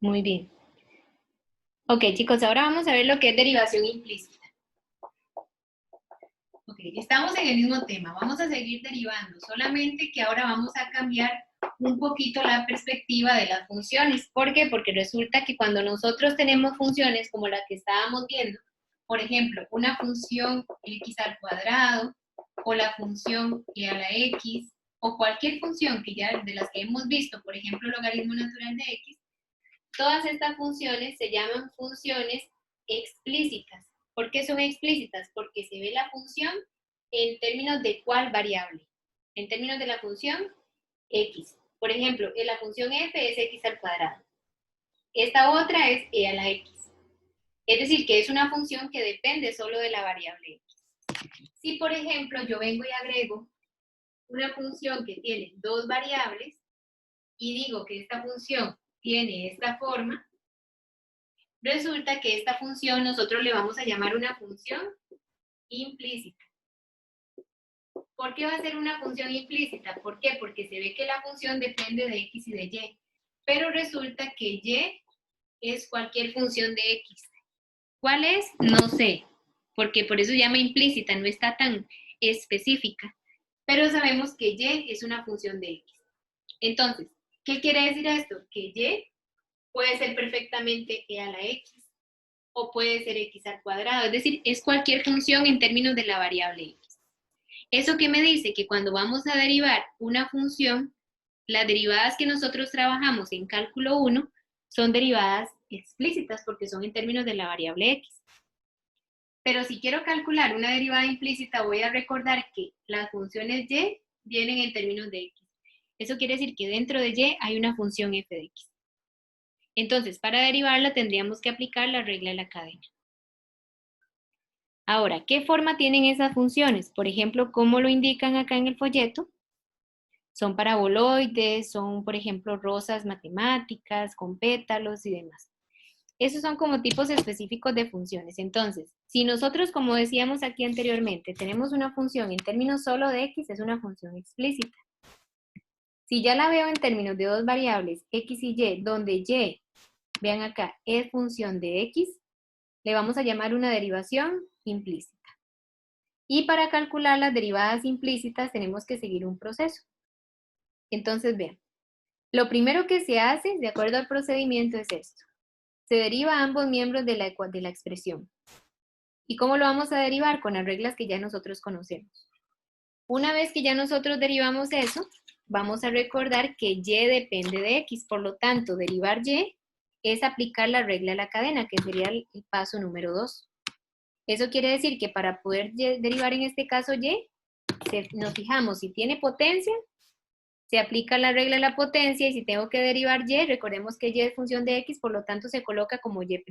Muy bien. Ok, chicos, ahora vamos a ver lo que es derivación implícita. Ok, estamos en el mismo tema, vamos a seguir derivando, solamente que ahora vamos a cambiar un poquito la perspectiva de las funciones. ¿Por qué? Porque resulta que cuando nosotros tenemos funciones como la que estábamos viendo, por ejemplo, una función x al cuadrado, o la función e a la x, o cualquier función que ya de las que hemos visto, por ejemplo, logaritmo natural de x, todas estas funciones se llaman funciones explícitas. ¿Por qué son explícitas? Porque se ve la función en términos de cuál variable. En términos de la función x. Por ejemplo, la función f es x al cuadrado. Esta otra es e a la x. Es decir, que es una función que depende solo de la variable x. Si, por ejemplo, yo vengo y agrego una función que tiene dos variables y digo que esta función tiene esta forma, resulta que esta función nosotros le vamos a llamar una función implícita. ¿Por qué va a ser una función implícita? ¿Por qué? Porque se ve que la función depende de x y de y, pero resulta que y es cualquier función de x. ¿Cuál es? No sé, porque por eso se llama implícita, no está tan específica, pero sabemos que y es una función de x. Entonces, ¿qué quiere decir esto? Que y puede ser perfectamente e a la x, o puede ser x al cuadrado, es decir, es cualquier función en términos de la variable x. ¿Eso qué me dice? Que cuando vamos a derivar una función, las derivadas que nosotros trabajamos en cálculo 1 son derivadas explícitas porque son en términos de la variable x. Pero si quiero calcular una derivada implícita, voy a recordar que las funciones y vienen en términos de x. Eso quiere decir que dentro de y hay una función f de x. Entonces, para derivarla tendríamos que aplicar la regla de la cadena. Ahora, ¿qué forma tienen esas funciones? Por ejemplo, ¿cómo lo indican acá en el folleto? Son paraboloides, son, por ejemplo, rosas matemáticas, con pétalos y demás. Esos son como tipos específicos de funciones. Entonces, si nosotros, como decíamos aquí anteriormente, tenemos una función en términos solo de x, es una función explícita. Si ya la veo en términos de dos variables, x y y, donde y, vean acá, es función de x, le vamos a llamar una derivación implícita. Y para calcular las derivadas implícitas tenemos que seguir un proceso. Entonces, vean, lo primero que se hace, de acuerdo al procedimiento, es esto. Se deriva a ambos miembros de la expresión. ¿Y cómo lo vamos a derivar? Con las reglas que ya nosotros conocemos. Una vez que ya nosotros derivamos eso, vamos a recordar que y depende de x, por lo tanto, derivar y es aplicar la regla a la cadena, que sería el paso número 2. Eso quiere decir que para poder derivar en este caso y, nos fijamos si tiene potencia, se aplica la regla de la potencia, y si tengo que derivar y, recordemos que y es función de x, por lo tanto se coloca como y'.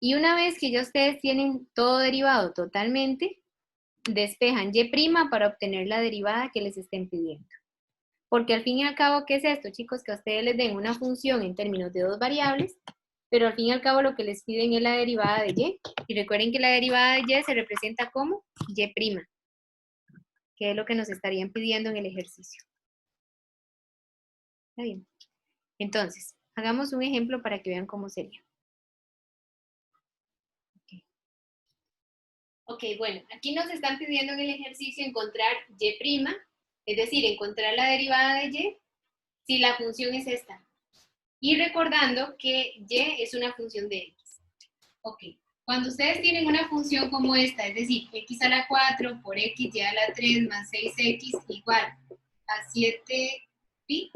Y una vez que ya ustedes tienen todo derivado totalmente, despejan y' para obtener la derivada que les estén pidiendo. Porque al fin y al cabo, ¿qué es esto, chicos? Que a ustedes les den una función en términos de dos variables, pero al fin y al cabo lo que les piden es la derivada de y. Y recuerden que la derivada de y se representa como y', que es lo que nos estarían pidiendo en el ejercicio. ¿Está bien? Entonces, hagamos un ejemplo para que vean cómo sería. Ok, bueno, aquí nos están pidiendo en el ejercicio encontrar y', es decir, encontrar la derivada de y si la función es esta. Y recordando que y es una función de x. Ok, cuando ustedes tienen una función como esta, es decir, x a la 4 por x y a la 3 más 6x igual a 7pi,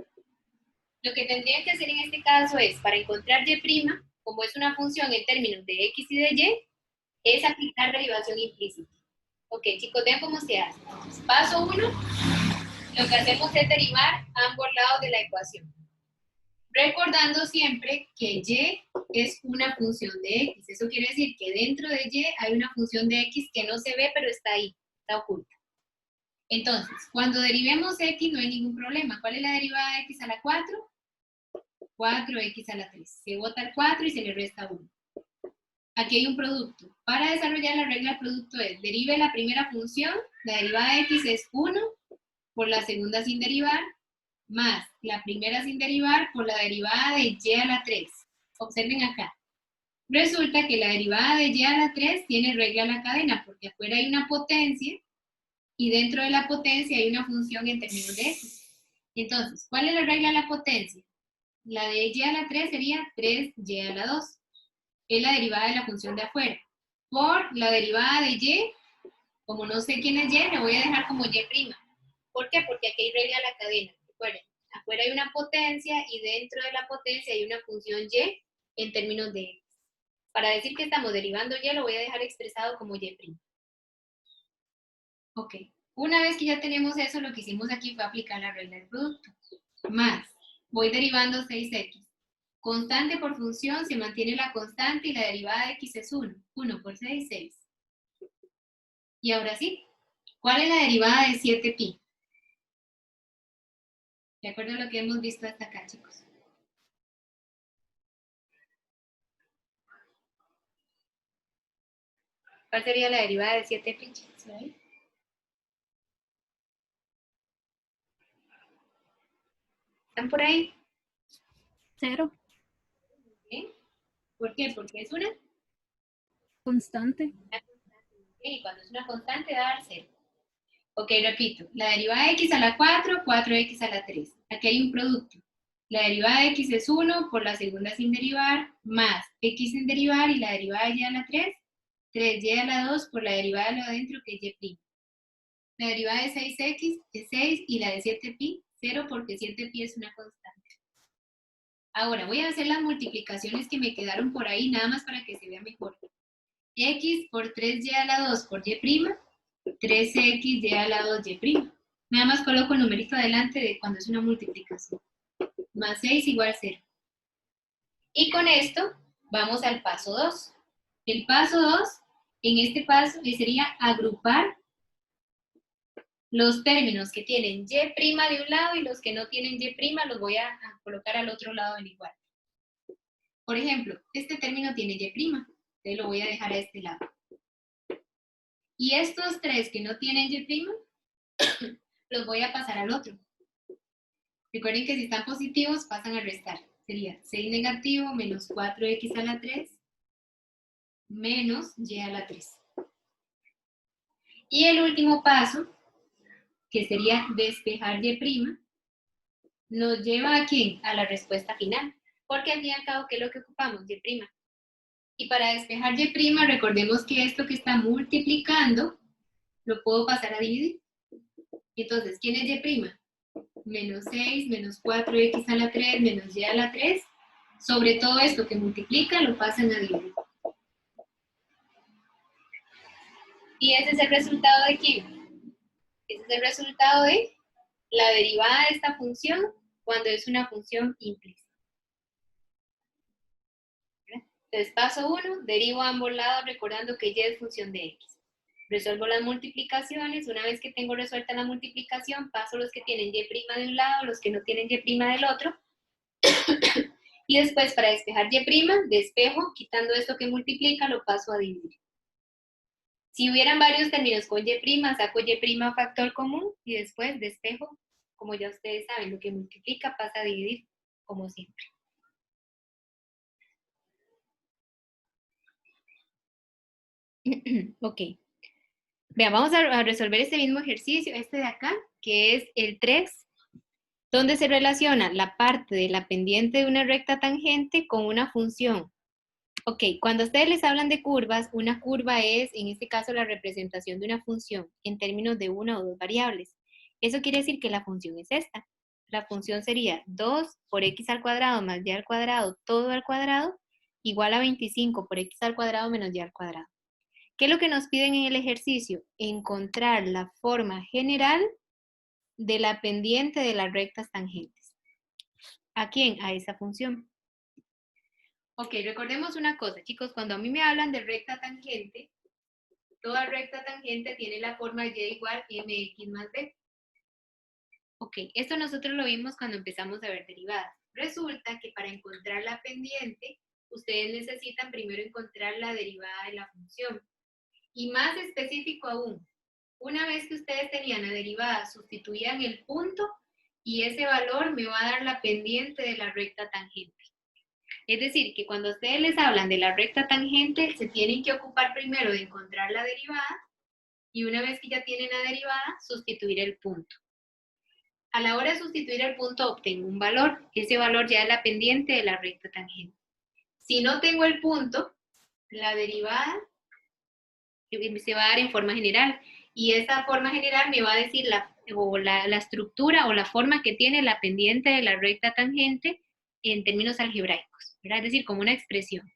lo que tendrían que hacer en este caso es, para encontrar y', como es una función en términos de x y de y, es aplicar derivación implícita. Ok, chicos, vean cómo se hace. Paso 1, lo que hacemos es derivar ambos lados de la ecuación. Recordando siempre que y es una función de x. Eso quiere decir que dentro de y hay una función de x que no se ve, pero está ahí, está oculta. Entonces, cuando derivemos x no hay ningún problema. ¿Cuál es la derivada de x a la 4? 4x a la 3. Se bota el 4 y se le resta 1. Aquí hay un producto. Para desarrollar la regla del producto es, derive la primera función, la derivada de x es 1, por la segunda sin derivar, más la primera sin derivar por la derivada de y a la 3. Observen acá. Resulta que la derivada de y a la 3 tiene regla a la cadena, porque afuera hay una potencia y dentro de la potencia hay una función en términos de x. Entonces, ¿cuál es la regla de la potencia? La de y a la 3 sería 3y a la 2. Es la derivada de la función de afuera. Por la derivada de y, como no sé quién es y, le voy a dejar como y'. ¿Por qué? Porque aquí hay regla a la cadena. Recuerden, afuera hay una potencia y dentro de la potencia hay una función y en términos de x. Para decir que estamos derivando y, lo voy a dejar expresado como y'. Ok. Una vez que ya tenemos eso, lo que hicimos aquí fue aplicar la regla del producto. Más, voy derivando 6x. Constante por función, se mantiene la constante y la derivada de x es 1. 1 por 6, 6. Y ahora sí, ¿cuál es la derivada de 7pi? De acuerdo a lo que hemos visto hasta acá, chicos. ¿Cuál sería la derivada de 7pi? ¿Sí? ¿Están por ahí? 0. ¿Sí? ¿Por qué? Porque es una Constante. constante. Y cuando es una constante va a dar 0. Ok, repito. La derivada de x a la 4, 4x a la 3. Aquí hay un producto. La derivada de x es 1 por la segunda sin derivar, más x sin derivar y la derivada de y a la 3, 3y a la 2 por la derivada de lo adentro que es y'. La derivada de 6x es 6 y la de 7pi, 0 porque 7pi es una constante. Ahora voy a hacer las multiplicaciones que me quedaron por ahí, nada más para que se vea mejor. X por 3y a la 2 por y', 3xy a la 2y'. Nada más coloco el numerito adelante de cuando es una multiplicación. Más 6 igual 0. Y con esto vamos al paso 2. El paso 2, en este paso, sería agrupar los términos que tienen y' de un lado y los que no tienen y' los voy a colocar al otro lado del igual. Por ejemplo, este término tiene y', entonces lo voy a dejar a este lado. Y estos tres que no tienen y', los voy a pasar al otro. Recuerden que si están positivos pasan a restar. Sería 6 negativo menos 4x a la 3 menos y a la 3. Y el último paso, que sería despejar y', nos lleva a ¿quién? A la respuesta final. Porque al fin y al cabo, ¿qué es lo que ocupamos? Y'. Y para despejar y', recordemos que esto que está multiplicando, lo puedo pasar a dividir. Entonces, ¿quién es y'? Menos 6, menos 4x a la 3, menos y a la 3. Sobre todo esto que multiplica, lo pasan a dividir. Y ese es el resultado de ¿quién? Ese es el resultado de la derivada de esta función cuando es una función implícita. Entonces, paso 1, derivo a ambos lados recordando que y es función de x. Resuelvo las multiplicaciones. Una vez que tengo resuelta la multiplicación, paso los que tienen y' de un lado, los que no tienen y' del otro. Y después, para despejar y', despejo, quitando esto que multiplica, lo paso a dividir. Si hubieran varios términos con y', saco y' factor común y después despejo. Como ya ustedes saben, lo que multiplica pasa a dividir, como siempre. Ok. Vean, vamos a resolver este mismo ejercicio, este de acá, que es el 3, donde se relaciona la parte de la pendiente de una recta tangente con una función. Ok, cuando ustedes les hablan de curvas, una curva es, en este caso, la representación de una función en términos de una o dos variables. Eso quiere decir que la función es esta. La función sería 2 por x al cuadrado más y al cuadrado, todo al cuadrado, igual a 25 por x al cuadrado menos y al cuadrado. ¿Qué es lo que nos piden en el ejercicio? Encontrar la forma general de la pendiente de las rectas tangentes. ¿A quién? A esa función. Ok, recordemos una cosa, chicos, cuando a mí me hablan de recta tangente, toda recta tangente tiene la forma y igual mx más b. Ok, esto nosotros lo vimos cuando empezamos a ver derivadas. Resulta que para encontrar la pendiente, ustedes necesitan primero encontrar la derivada de la función. Y más específico aún, una vez que ustedes tenían la derivada, sustituían el punto y ese valor me va a dar la pendiente de la recta tangente. Es decir, que cuando ustedes les hablan de la recta tangente, se tienen que ocupar primero de encontrar la derivada, y una vez que ya tienen la derivada, sustituir el punto. A la hora de sustituir el punto, obtengo un valor. Ese valor ya es la pendiente de la recta tangente. Si no tengo el punto, la derivada se va a dar en forma general. Y esa forma general me va a decir la estructura o la forma que tiene la pendiente de la recta tangente en términos algebraicos, ¿verdad? Es decir, como una expresión.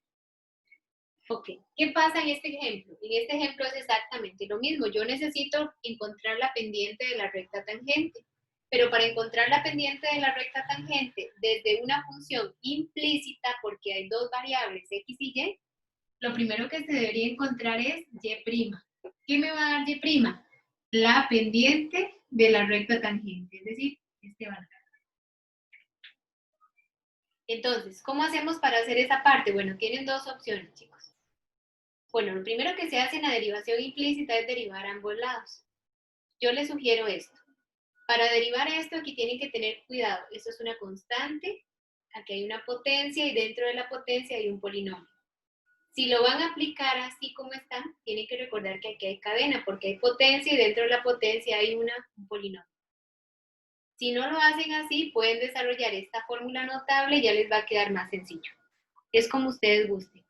Ok, ¿qué pasa en este ejemplo? En este ejemplo es exactamente lo mismo. Yo necesito encontrar la pendiente de la recta tangente. Pero para encont'r la pendiente de la recta tangente desde una función implícita, porque hay dos variables, x y y, lo primero que se debería encontrar es y'. ¿Qué me va a dar y'? La pendiente de la recta tangente, es decir, este valor. Entonces, ¿cómo hacemos para hacer esa parte? Bueno, tienen dos opciones, chicos. Bueno, lo primero que se hace en la derivación implícita es derivar ambos lados. Yo les sugiero esto. Para derivar esto, aquí tienen que tener cuidado. Esto es una constante, aquí hay una potencia y dentro de la potencia hay un polinomio. Si lo van a aplicar así como está, tienen que recordar que aquí hay cadena, porque hay potencia y dentro de la potencia hay un polinomio. Si no lo hacen así, pueden desarrollar esta fórmula notable y ya les va a quedar más sencillo. Es como ustedes gusten.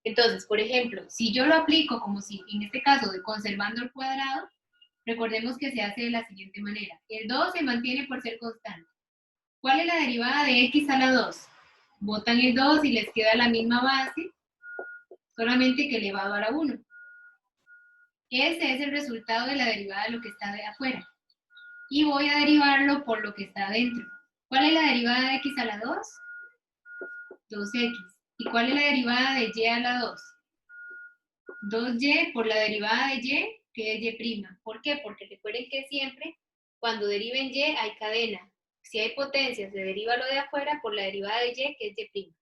Entonces, por ejemplo, si yo lo aplico como si, en este caso, de conservando el cuadrado, recordemos que se hace de la siguiente manera. El 2 se mantiene por ser constante. ¿Cuál es la derivada de x a la 2? Botan el 2 y les queda la misma base, solamente que elevado a la 1. Ese es el resultado de la derivada de lo que está de afuera. Y voy a derivarlo por lo que está adentro. ¿Cuál es la derivada de x a la 2? 2x. ¿Y cuál es la derivada de y a la 2? 2y por la derivada de y, que es y'. ¿Por qué? Porque recuerden que siempre, cuando deriven y, hay cadena. Si hay potencia, se deriva lo de afuera por la derivada de y, que es y'.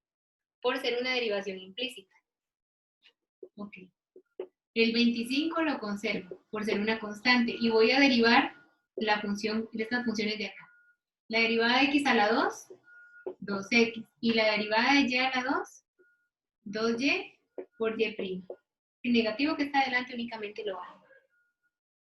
Por ser una derivación implícita. Ok. El 25 lo conservo, por ser una constante. Y voy a derivar la función, de estas funciones de acá. La derivada de x a la 2, 2x. Y la derivada de y a la 2, 2y por y'. El negativo que está adelante únicamente lo bajo.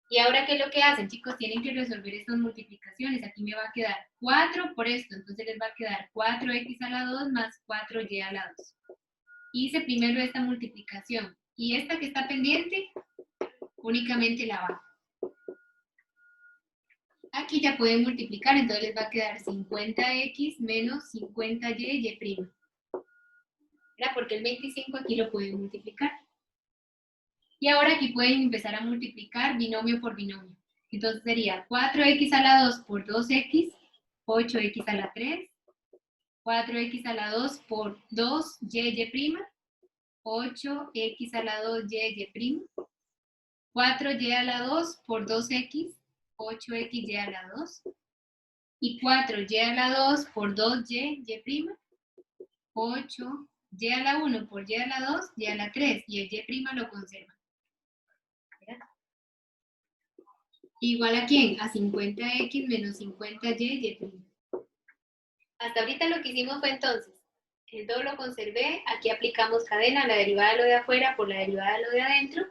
Y ahora, ¿qué es lo que hacen, chicos? Tienen que resolver estas multiplicaciones. Aquí me va a quedar 4 por esto. Entonces les va a quedar 4x a la 2 más 4y a la 2. Hice primero esta multiplicación. Y esta que está pendiente, únicamente la bajo. Aquí ya pueden multiplicar, entonces les va a quedar 50x menos 50y, y'. ¿Verdad? Porque el 25 aquí lo pueden multiplicar. Y ahora aquí pueden empezar a multiplicar binomio por binomio. Entonces sería 4x a la 2 por 2x, 8x a la 3, 4x a la 2 por 2y', 8x a la 2 y', 4y a la 2 por 2x, 8xy a la 2, y 4y a la 2 por 2y', 8y a la 1 por y a la 2, y a la 3, y el y' lo conserva. ¿Verdad? Igual a quién? A 50x menos 50y, y'. Hasta ahorita lo que hicimos fue entonces, el 2 lo conservé, aquí aplicamos cadena, la derivada de lo de afuera por la derivada de lo de adentro,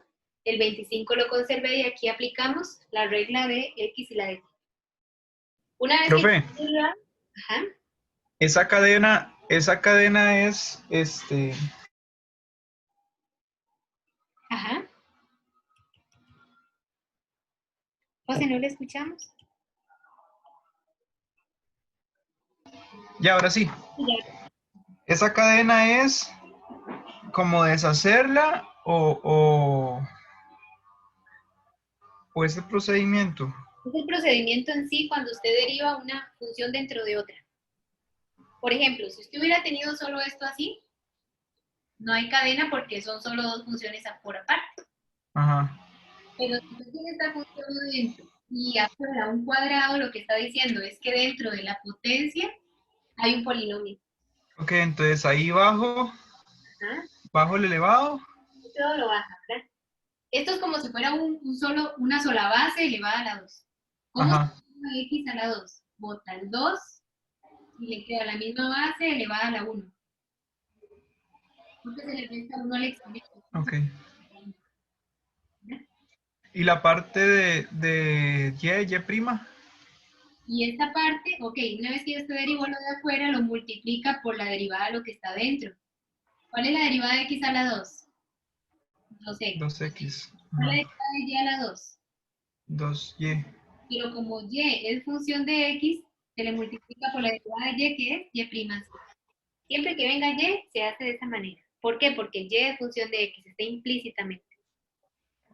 el 25 lo conservé y aquí aplicamos la regla de x y la de y. Una vez Profe, que... Ajá. esa cadena es, Ajá. José, ¿no le escuchamos? ya ahora sí, Ya. esa cadena es como deshacerla o ese procedimiento. Es el procedimiento en sí cuando usted deriva una función dentro de otra. Por ejemplo, si usted hubiera tenido solo esto así, no hay cadena porque son solo dos funciones por aparte. Ajá. Pero si usted tiene esta función dentro y afuera un cuadrado, lo que está diciendo es que dentro de la potencia hay un polinomio. Ok, entonces ahí bajo el elevado. Todo lo baja, ¿verdad? Esto es como si fuera una sola base elevada a la 2. ¿Cómo se Ajá. llama x a la 2? bota el 2 y le queda la misma base elevada a la 1. Porque se le resta 1 al exponente. Ok. ¿Y la parte de y prima? Y esta parte, ok, una vez que ya este derivó lo de afuera, lo multiplica por la derivada de lo que está dentro. ¿Cuál es la derivada de x a la 2? 2x. 2x. ¿Cuál es la Ajá. derivada de y a la 2? 2y. Pero como y es función de x, se le multiplica por la derivada de y, que es y prima c. Siempre que venga y, se hace de esa manera. ¿Por qué? Porque y es función de x, está implícitamente.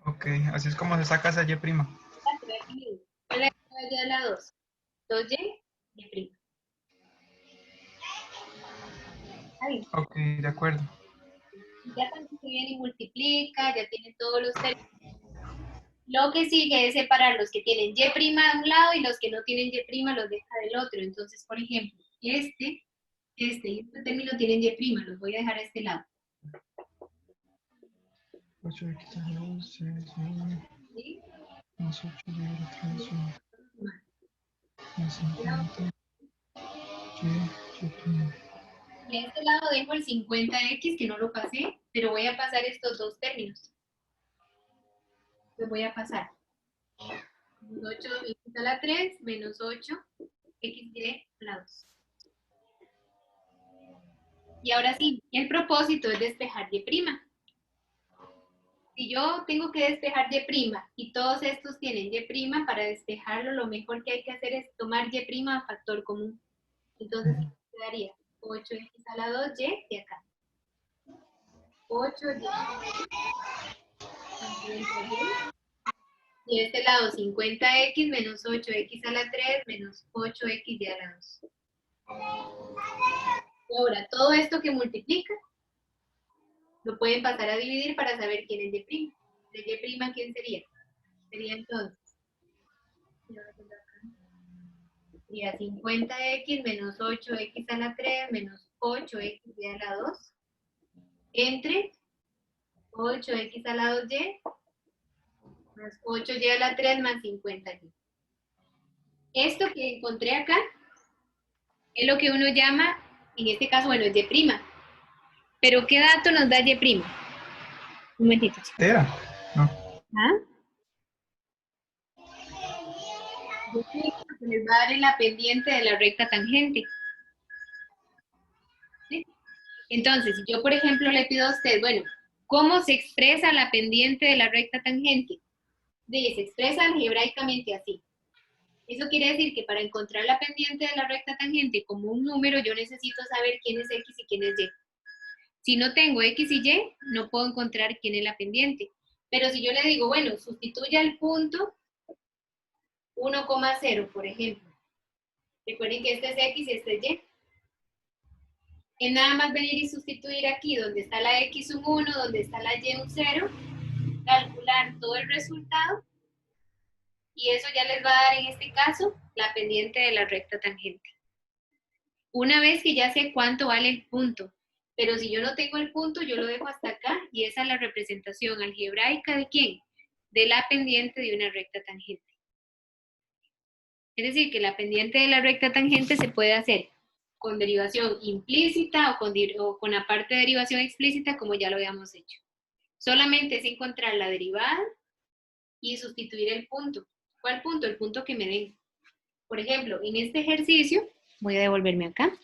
Ok, así es como se saca esa y prima. ¿Cuál es la derivada de y a la 2? 2y, y prima. ¿Está bien? Ok, de acuerdo. Ya también se viene y multiplica, ya tiene todos los términos. Lo que sigue es separar los que tienen y' de un lado y los que no tienen y' los deja del otro. Entonces, por ejemplo, este y este término tienen y', los voy a dejar a este lado. 8x a la 2, ¿Sí? más 8y a la 3, más 50, y prima. Y a este lado dejo el 50x, que no lo pasé, pero voy a pasar estos dos términos. Los voy a pasar. 8x a la 3 menos 8xy a la 2. Y ahora sí, el propósito es despejar y'. Si yo tengo que despejar y' y todos estos tienen y', para despejarlo lo mejor que hay que hacer es tomar y' a factor común. Entonces, ¿qué quedaría? 8x a la 2y de acá. 8y y de este lado 50x menos 8x a la 3 menos 8xy a la 2. Y ahora, todo esto que multiplica, lo pueden pasar a dividir para saber quién es y'. ¿De y' quién sería? Sería entonces, sería 50x menos 8x a la 3 menos 8xy a la 2 entre 8x a la 2y más 8y a la 3 más 50y. Esto que encontré acá es lo que uno llama, en este caso, bueno, es y'. Pero ¿qué dato nos da y'? Un momentito, chicos. ¿Era? No. ¿Ah? Les va a dar en la pendiente de la recta tangente. ¿Sí? Entonces, si yo, por ejemplo, le pido a usted, bueno, ¿cómo se expresa la pendiente de la recta tangente? Se expresa algebraicamente así. Eso quiere decir que para encontrar la pendiente de la recta tangente como un número, yo necesito saber quién es x y quién es y. Si no tengo x y y, no puedo encontrar quién es la pendiente. Pero si yo le digo, bueno, sustituya el punto 1,0, por ejemplo. Recuerden que este es x y este es y. Es nada más venir y sustituir aquí donde está la x un 1, donde está la y un 0, calcular todo el resultado y eso ya les va a dar en este caso la pendiente de la recta tangente. Una vez que ya sé cuánto vale el punto, pero si yo no tengo el punto, yo lo dejo hasta acá y esa es la representación algebraica ¿de quién? De la pendiente de una recta tangente. Es decir, que la pendiente de la recta tangente se puede hacer con derivación implícita o con la parte de derivación explícita como ya lo habíamos hecho. Solamente es encontrar la derivada y sustituir el punto. ¿Cuál punto? El punto que me den. Por ejemplo, en este ejercicio, voy a devolverme acá.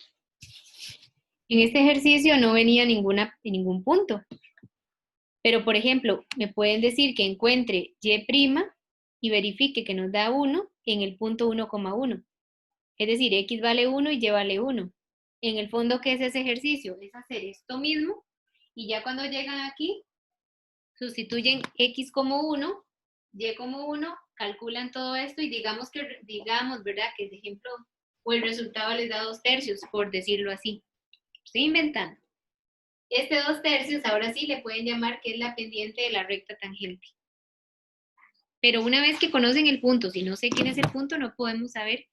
En este ejercicio no venía ningún punto. Pero, por ejemplo, me pueden decir que encuentre y' y verifique que nos da 1 en el punto 1,1. Es decir, x vale 1 y y vale 1. En el fondo, ¿qué es ese ejercicio? Es hacer esto mismo y ya cuando llegan aquí, sustituyen x como 1, y como 1, calculan todo esto y digamos, ¿verdad? Que de ejemplo, o el resultado les da 2/3, por decirlo así. Estoy inventando. Este 2/3 ahora sí le pueden llamar que es la pendiente de la recta tangente. Pero una vez que conocen el punto, si no sé quién es el punto, no podemos saber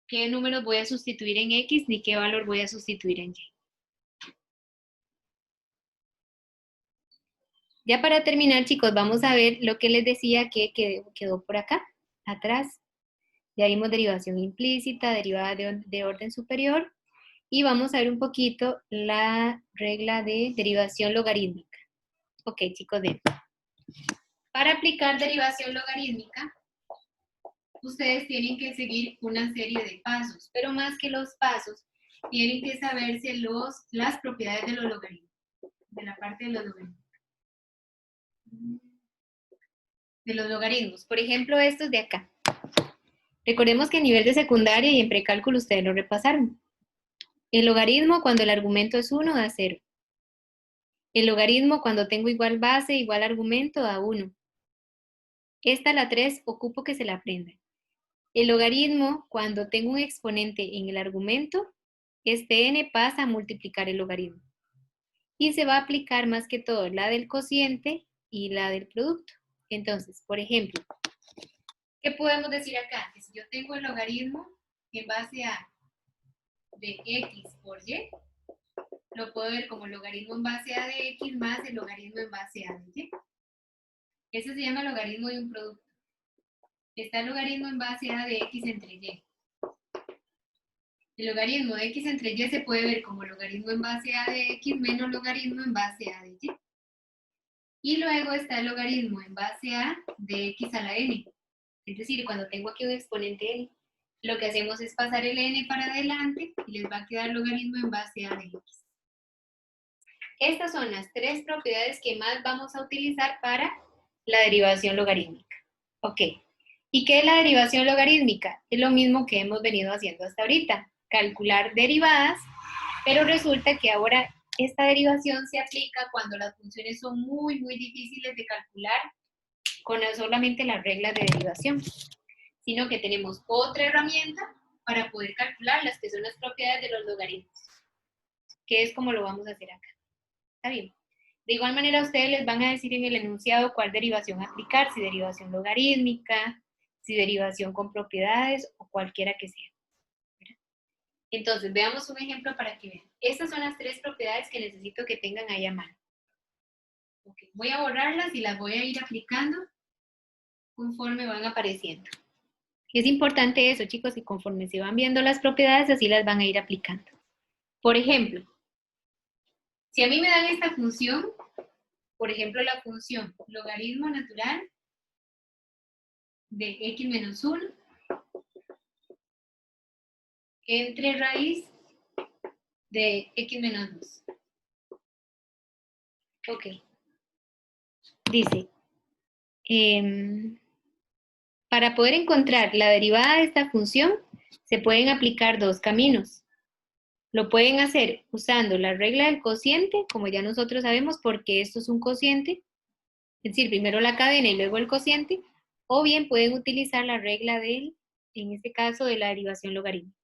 qué números voy a sustituir en x ni qué valor voy a sustituir en y. Ya para terminar, chicos, vamos a ver lo que les decía que quedó por acá, atrás. Ya vimos derivación implícita, derivada de orden superior, y vamos a ver un poquito la regla de derivación logarítmica. Ok, chicos, bien. Para aplicar derivación logarítmica, ustedes tienen que seguir una serie de pasos, pero más que los pasos, tienen que saberse las propiedades de los logaritmos, de la parte de los logaritmos. Por ejemplo, estos de acá. Recordemos que a nivel de secundaria y en precálculo ustedes lo repasaron. El logaritmo cuando el argumento es 1 da 0. El logaritmo cuando tengo igual base, igual argumento da 1. Esta, la 3, ocupo que se la aprendan. El logaritmo, cuando tengo un exponente en el argumento, este n pasa a multiplicar el logaritmo. Y se va a aplicar más que todo la del cociente y la del producto. Entonces, por ejemplo, ¿qué podemos decir acá? Que si yo tengo el logaritmo en base a de x por y, lo puedo ver como logaritmo en base a de x más el logaritmo en base a de y. Eso se llama logaritmo de un producto. Está el logaritmo en base a de x entre y. El logaritmo de x entre y se puede ver como logaritmo en base a de x menos logaritmo en base a de y. Y luego está el logaritmo en base a de x a la n. Es decir, cuando tengo aquí un exponente n, lo que hacemos es pasar el n para adelante y les va a quedar logaritmo en base a de x. Estas son las tres propiedades que más vamos a utilizar para la derivación logarítmica. Ok. ¿Y qué es la derivación logarítmica? Es lo mismo que hemos venido haciendo hasta ahorita, calcular derivadas, pero resulta que ahora esta derivación se aplica cuando las funciones son muy difíciles de calcular con solamente las reglas de derivación, sino que tenemos otra herramienta para poder calcular las que son las propiedades de los logaritmos, que es como lo vamos a hacer acá. ¿Está bien? De igual manera, ustedes les van a decir en el enunciado cuál derivación aplicar, si derivación logarítmica, si derivación con propiedades o cualquiera que sea. Entonces, veamos un ejemplo para que vean. Estas son las tres propiedades que necesito que tengan ahí a mano. Okay. Voy a borrarlas y las voy a ir aplicando conforme van apareciendo. Es importante eso, chicos, que conforme se van viendo las propiedades, así las van a ir aplicando. Por ejemplo, si a mí me dan esta función, por ejemplo, la función logaritmo natural de x menos 1 entre raíz de x menos 2. Ok. Dice, para poder encontrar la derivada de esta función, se pueden aplicar dos caminos. Lo pueden hacer usando la regla del cociente, como ya nosotros sabemos, porque esto es un cociente, es decir, primero la cadena y luego el cociente, o bien pueden utilizar la regla del, en este caso, de la derivación logarítmica.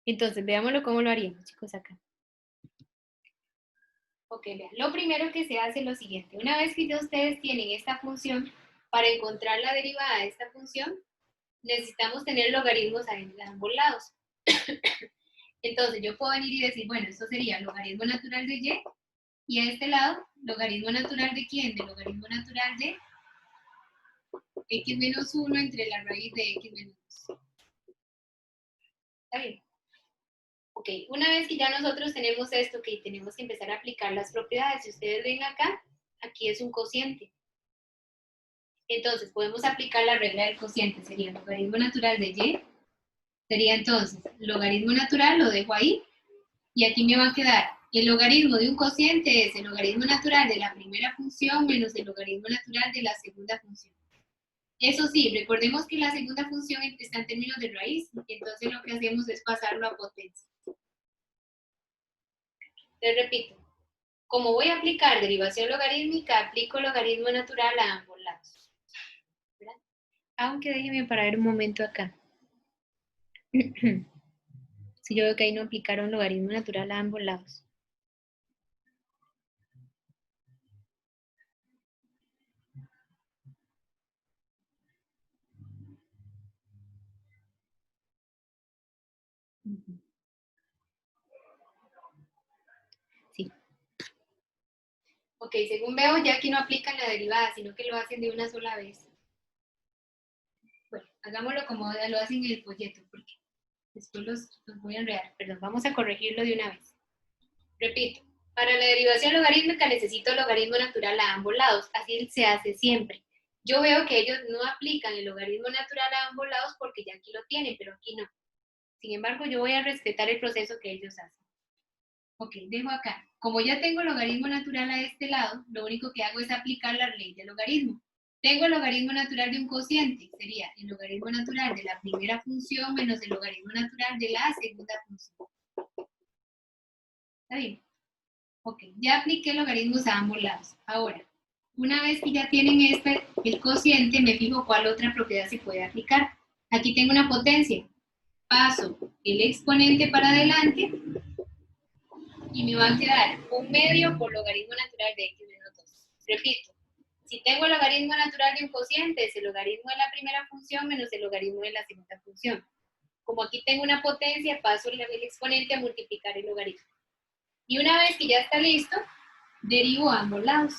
Entonces, veámoslo cómo lo haríamos, chicos, acá. Ok, vean, lo primero que se hace es lo siguiente. Una vez que ya ustedes tienen esta función, para encontrar la derivada de esta función, necesitamos tener logaritmos a ambos lados. Entonces, yo puedo venir y decir, bueno, esto sería logaritmo natural de y a este lado, logaritmo natural de ¿quién? De logaritmo natural de x menos 1 entre la raíz de x menos 2. ¿Está bien? Ok, una vez que ya nosotros tenemos esto, que tenemos que empezar a aplicar las propiedades. Si ustedes ven acá, aquí es un cociente. Entonces, podemos aplicar la regla del cociente. Sería logaritmo natural de y. Sería entonces, logaritmo natural, lo dejo ahí. Y aquí me va a quedar, el logaritmo de un cociente es el logaritmo natural de la primera función menos el logaritmo natural de la segunda función. Eso sí, recordemos que la segunda función está en términos de raíz. Entonces, lo que hacemos es pasarlo a potencia. Les repito, como voy a aplicar derivación logarítmica, aplico logaritmo natural a ambos lados. ¿Verdad? Aunque déjenme parar un momento acá. Si yo veo que ahí no aplicaron logaritmo natural a ambos lados. Sí. Ok, según veo, ya aquí no aplican la derivada, sino que lo hacen de una sola vez. Bueno, Hagámoslo como lo hacen en el folleto, porque después los voy a enredar. Perdón, vamos a corregirlo de una vez. Repito, para la derivación logarítmica necesito logaritmo natural a ambos lados. Así se hace siempre. Yo veo que ellos no aplican el logaritmo natural a ambos lados porque ya aquí lo tienen, pero aquí no. Sin embargo, yo voy a respetar el proceso que ellos hacen. Ok, dejo acá. Como ya tengo logaritmo natural a este lado, lo único que hago es aplicar la ley del logaritmo. Tengo el logaritmo natural de un cociente, sería el logaritmo natural de la primera función menos el logaritmo natural de la segunda función. ¿Está bien? Ok, ya apliqué logaritmos a ambos lados. Ahora, una vez que ya tienen el cociente, me fijo cuál otra propiedad se puede aplicar. Aquí tengo una potencia. Paso el exponente para adelante y me va a quedar un medio por logaritmo natural de x menos 2. Repito, si tengo el logaritmo natural de un cociente, es el logaritmo de la primera función menos el logaritmo de la segunda función. Como aquí tengo una potencia, paso el exponente a multiplicar el logaritmo. Y una vez que ya está listo, derivo a ambos lados.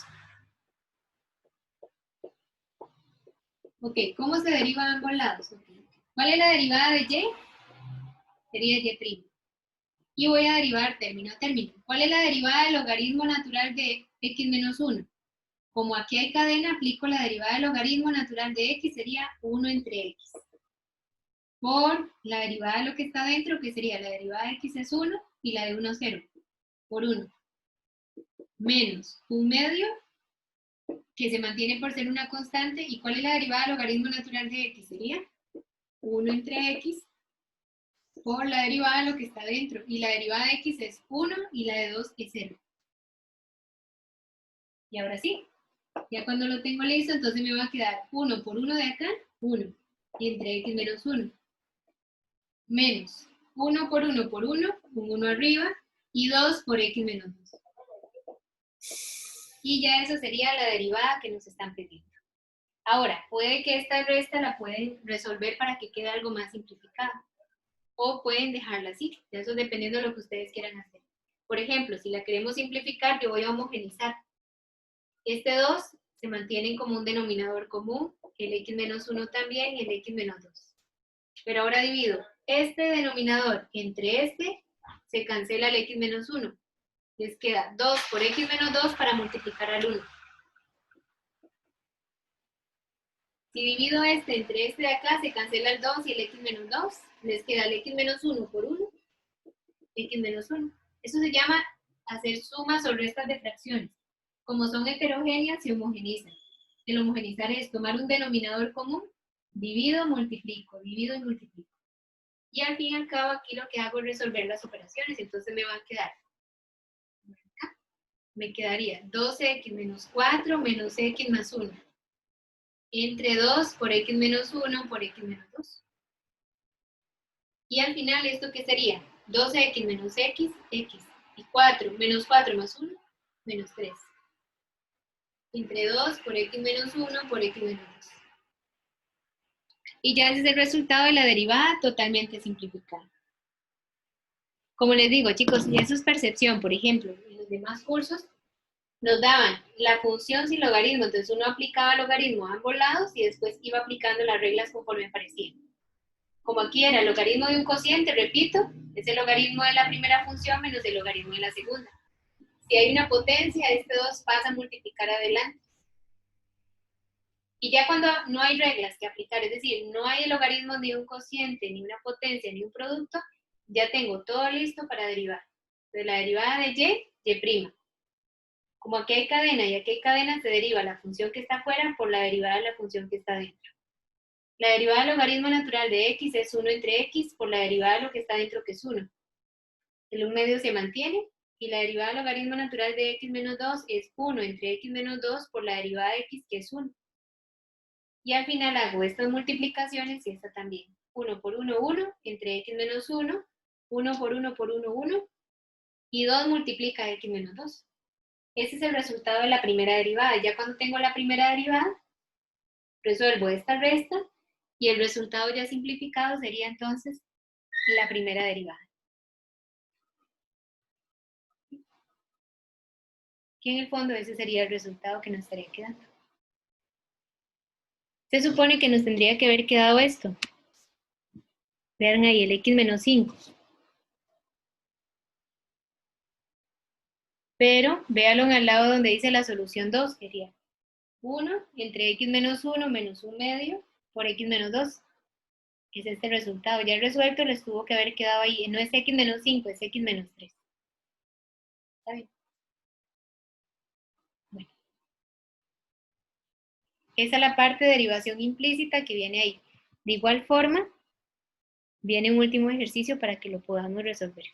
Ok, ¿cómo se deriva a ambos lados? Okay. ¿Cuál es la derivada de y? Sería y'. Y voy a derivar término a término. ¿Cuál es la derivada del logaritmo natural de x menos 1? Como aquí hay cadena, aplico la derivada del logaritmo natural de x, sería 1 entre x. Por la derivada de lo que está dentro, que sería la derivada de x es 1 y la de 1 0. Por 1. Menos un medio, que se mantiene por ser una constante. ¿Y cuál es la derivada del logaritmo natural de x? Sería 1 entre x por la derivada de lo que está dentro. Y la derivada de x es 1 y la de 2 es 0. Y ahora sí, ya cuando lo tengo listo, entonces me va a quedar 1 por 1 de acá, 1. Y entre x menos 1. Menos 1 por 1 por 1, un 1 arriba, y 2 por x menos 2. Y ya eso sería la derivada que nos están pidiendo. Ahora, puede que esta resta la pueden resolver para que quede algo más simplificado. O pueden dejarla así, eso dependiendo de lo que ustedes quieran hacer. Por ejemplo, si la queremos simplificar, yo voy a homogenizar. Este 2 se mantienen como un denominador común, el x menos 1 también y el x menos 2. Pero ahora divido este denominador entre este, se cancela el x menos 1. Les queda 2 por x menos 2 para multiplicar al 1. Si divido este entre este de acá, se cancela el 2 y el x menos 2. Les queda el x menos 1 por 1, x menos 1. Eso se llama hacer sumas o restas de fracciones. Como son heterogéneas, se homogenizan. El homogenizar es tomar un denominador común, divido, multiplico, divido y multiplico. Y al fin y al cabo aquí lo que hago es resolver las operaciones, entonces me va a quedar, acá, me quedaría 12x menos 4 menos x más 1, entre 2 por x menos 1 por x menos 2. Y al final, ¿esto qué sería? 12x menos x, x, y 4 menos 4 más 1, menos 3. Entre 2 por x menos 1 por x menos 2. Y ya ese es el resultado de la derivada totalmente simplificada. Como les digo, chicos, y eso es percepción. Por ejemplo, en los demás cursos nos daban la función sin logaritmo, entonces uno aplicaba logaritmo a ambos lados y después iba aplicando las reglas conforme aparecían. Como aquí era el logaritmo de un cociente, repito, es el logaritmo de la primera función menos el logaritmo de la segunda. Si hay una potencia, este 2 pasa a multiplicar adelante. Y ya cuando no hay reglas que aplicar, es decir, no hay el logaritmo ni un cociente, ni una potencia, ni un producto, ya tengo todo listo para derivar. De la derivada de y'. Como aquí hay cadena y aquí hay cadena, se deriva la función que está afuera por la derivada de la función que está dentro. La derivada del logaritmo natural de x es 1 entre x por la derivada de lo que está dentro, que es 1. El 1 medio se mantiene y la derivada del logaritmo natural de x menos 2 es 1 entre x menos 2 por la derivada de x, que es 1. Y al final hago estas multiplicaciones y esta también. 1 por 1, 1, entre x menos 1, 1 por 1 por 1, 1, y 2 multiplica x menos 2. Ese es el resultado de la primera derivada. Ya cuando tengo la primera derivada, resuelvo esta resta y el resultado ya simplificado sería entonces la primera derivada. Que en el fondo ese sería el resultado que nos estaría quedando. Se supone que nos tendría que haber quedado esto. Vean ahí, el x menos 5. Pero véalo en el lado donde dice la solución 2, que sería 1 entre x menos 1 menos 1 medio por x menos 2. Es este resultado. Ya resuelto les tuvo que haber quedado ahí. No es x menos 5, es x menos 3. ¿Está bien? Bueno. Esa es la parte de derivación implícita que viene ahí. De igual forma, viene un último ejercicio para que lo podamos resolver.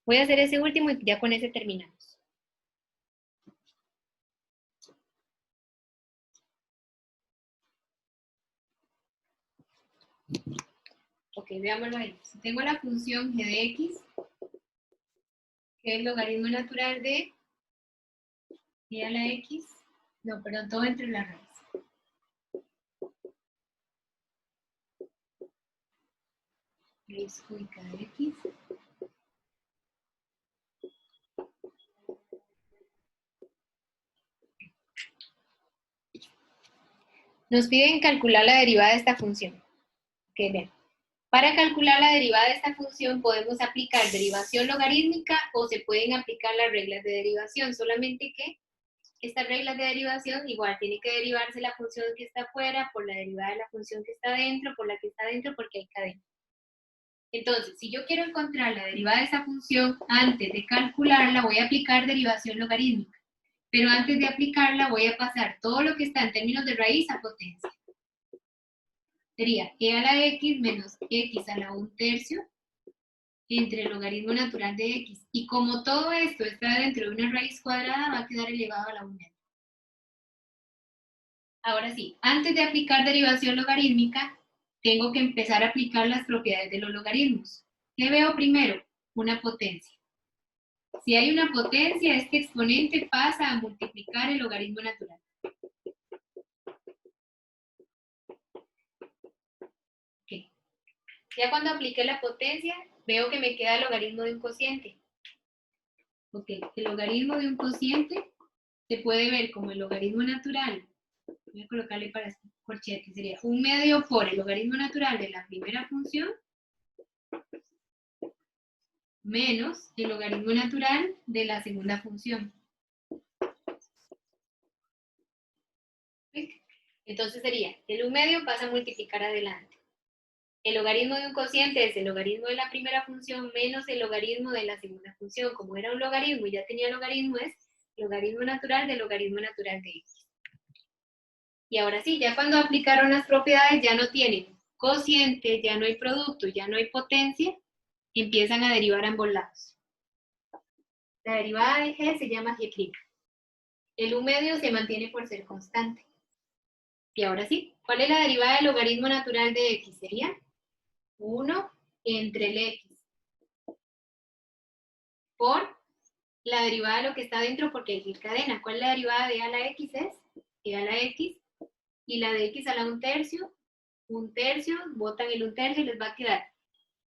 Voy a hacer ese último y ya con ese terminamos. Ok, veámoslo ahí. Si tengo la función g de x, que es el logaritmo natural de y a la x, no, perdón, todo entre la raíz. Raíz cúbica de x. Nos piden calcular la derivada de esta función. Ok, vean. Para calcular la derivada de esta función podemos aplicar derivación logarítmica o se pueden aplicar las reglas de derivación, solamente que estas reglas de derivación igual tiene que derivarse la función que está afuera por la derivada de la función que está dentro, por la que está dentro, porque hay cadena. Entonces, si yo quiero encontrar la derivada de esa función, antes de calcularla voy a aplicar derivación logarítmica. Pero antes de aplicarla voy a pasar todo lo que está en términos de raíz a potencia. Sería e a la x menos x a la 1/3 entre el logaritmo natural de x. Y como todo esto está dentro de una raíz cuadrada, va a quedar elevado a la 1. Ahora sí, antes de aplicar derivación logarítmica, tengo que empezar a aplicar las propiedades de los logaritmos. ¿Qué veo primero? Una potencia. Si hay una potencia, este exponente pasa a multiplicar el logaritmo natural. Okay. Ya cuando apliqué la potencia, veo que me queda el logaritmo de un cociente. Ok, el logaritmo de un cociente se puede ver como el logaritmo natural. Voy a colocarle para este corchete. Sería 1 medio por el logaritmo natural de la primera función menos el logaritmo natural de la segunda función. Entonces sería, el 1 medio pasa a multiplicar adelante. El logaritmo de un cociente es el logaritmo de la primera función menos el logaritmo de la segunda función. Como era un logaritmo y ya tenía logaritmo, es logaritmo natural del logaritmo natural de x. Y ahora sí, ya cuando aplicaron las propiedades ya no tienen cociente, ya no hay producto, ya no hay potencia, empiezan a derivar a ambos lados. La derivada de g se llama g'. El 1 medio se mantiene por ser constante. Y ahora sí, ¿cuál es la derivada del logaritmo natural de x? Sería 1 entre el x por la derivada de lo que está dentro porque hay cadena. ¿Cuál es la derivada de a la x? Es e a la x y la de x a la 1/3, botan el 1/3 y les va a quedar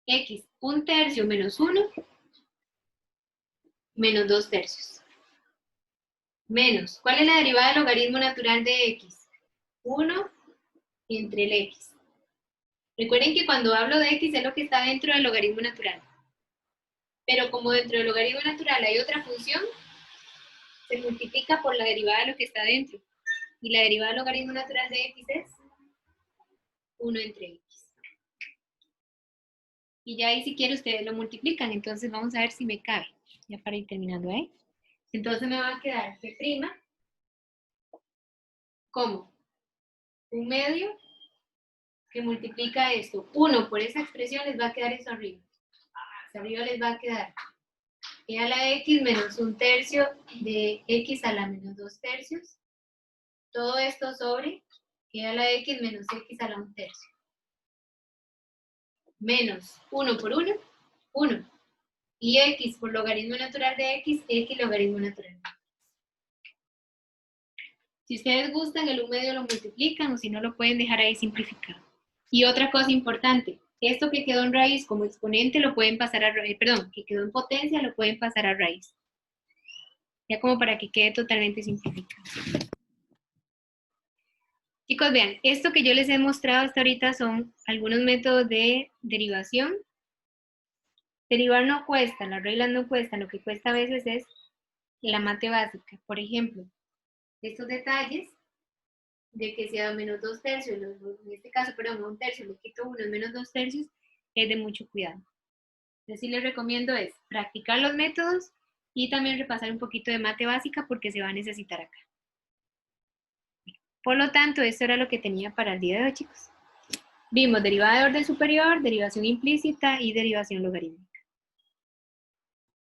x 1/3 menos 1 menos 2/3. Menos, ¿cuál es la derivada del logaritmo natural de x? 1 entre el x. Recuerden que cuando hablo de x es lo que está dentro del logaritmo natural. Pero como dentro del logaritmo natural hay otra función, se multiplica por la derivada de lo que está dentro. Y la derivada del logaritmo natural de x es 1 entre x. Y ya ahí si quiere ustedes lo multiplican, entonces vamos a ver si me cabe. Ya para ir terminando ahí. Entonces me va a quedar g', ¿cómo? 1 medio que multiplica esto. 1 por esa expresión les va a quedar eso arriba. Hacia arriba les va a quedar e a la x menos 1/3 de x a la menos 2/3. Todo esto sobre e a la x menos x a la 1/3. Menos 1 por 1, 1. Y x por logaritmo natural de x logaritmo natural. Si ustedes gustan, el 1 medio lo multiplican o si no lo pueden dejar ahí simplificado. Y otra cosa importante, esto que quedó en raíz como exponente lo pueden pasar a raíz, perdón, que quedó en potencia lo pueden pasar a raíz. Ya como para que quede totalmente simplificado. Chicos, vean, esto que yo les he mostrado hasta ahorita son algunos métodos de derivación. Derivar no cuesta, las reglas no cuestan, lo que cuesta a veces es la mate básica. Por ejemplo, estos detalles de que sea menos 2/3, en este caso, perdón, 1/3, le quito 1, es menos 2/3, es de mucho cuidado. Entonces sí les recomiendo es practicar los métodos y también repasar un poquito de mate básica porque se va a necesitar acá. Por lo tanto, esto era lo que tenía para el día de hoy, chicos. Vimos derivada de orden superior, derivación implícita y derivación logarítmica.